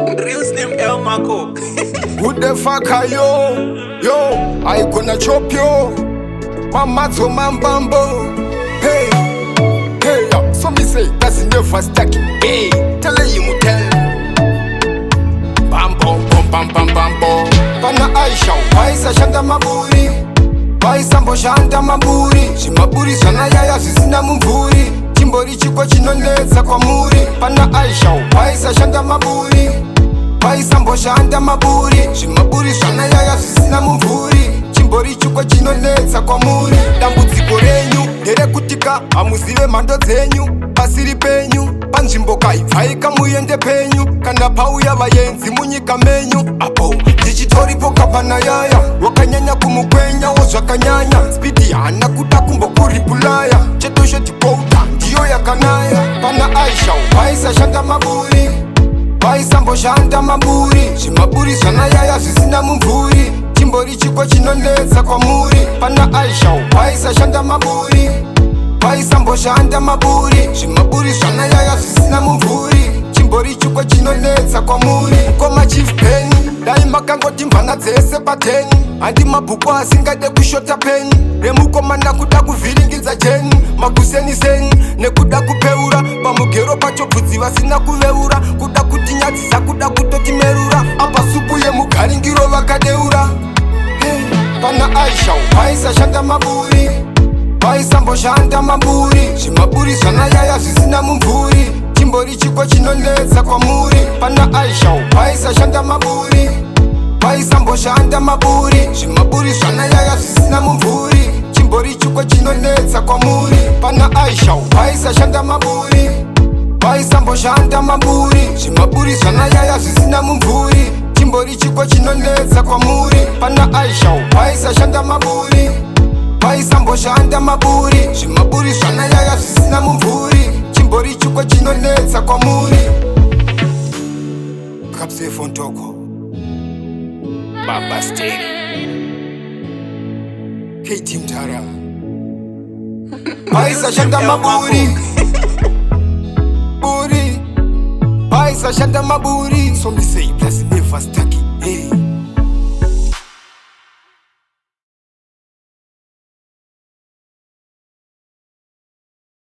Real name El Marco. Who the fuck are you? Yo, I gonna chop you. Mama to Mambambo. Hey, hey, yo. So me say that's in the first stack. Hey, tell you tell. Bam bam bam bam bam bam bam. Pana Aisha, Waisa shanda maburi. Waisa mbo shanda maburi. Shimaburi shana yaya sisina mumvuri. Chimbori chikwa chinonetsa kwa muri. Pana Aisha, Waisa shanda maburi. Waisa mbo shanda maburi. Shimaburi shana yaya sisina mumvuri. Chimbori chikwa chinonetsa kwa muri. Dambudziko renyu ndere kutika amuzive mhando dzenyu. Pasiri penyu panzvimbo kaibvaika muende penyu. Kana pauya vayenzi munyika menyu. Apo ndichitoripo kapana yaya. Wakanyanya kumukwenya wozvakanyanya. Spidi hana kuda kumbokuripulaya. Chetosho tipouta ndiyo yakanaya. Pana Aisha Waisa shanda maburi. Waisa mbo shanda maburi. Zvimaburi zvana yaya zvisina mumvuri. Chimbori chikwa chinonetsa kwa muri. Pana Aisha Waisa shanda maburi. Waisa mbo shanda maburi. Zvimaburi zvana yaya zvisina mumvuri. Chimbori chikwa chinonetsa kwa muri. Koma chief pen dai makangoti mvana dzese pateni. Handi mabhuku asingade kushota peni. Remukomana kuda kuvhiringidza jeni. Makuseniseni nekuda kupeura. Pamugero pacho bvudzi vasina kuveura. Kuda kutinyadzisa kuda kutotimerura. Apa supu yemugaringiro vakadeura. Pana Aisha Waisa shanda maburi. Waisa mbo shanda maburi. Zvimaburi zvana yaya zvisina mumvuri. Chimbori chikwa chinonetsa kwa muri. Pana Aisha Waisa shanda maburi. Waisa mbo shanda maburi. Zvimaburi zvana yaya zvisina mumvuri. Chimbori chikwa chinonetsa kwa muri. Pana Aisha Waisa shanda maburi. Waisa mbo shanda maburi. Zvimaburi zvana yaya zvisina mumvuri. Chimbori chikwa chinonetsa kwa muri. Pana Aisha Waisa shanda maburi. Waisa mbo shanda maburi. Zvimaburi zvana yaya zvisina mumvuri. Chimbori chikwa chinonetsa kwa muri. Kapse Fontoko Baba Steri Katie Mtara Waisa shanda maburi. Buri Waisa shanda maburi. So me say plus never stacky. Hey.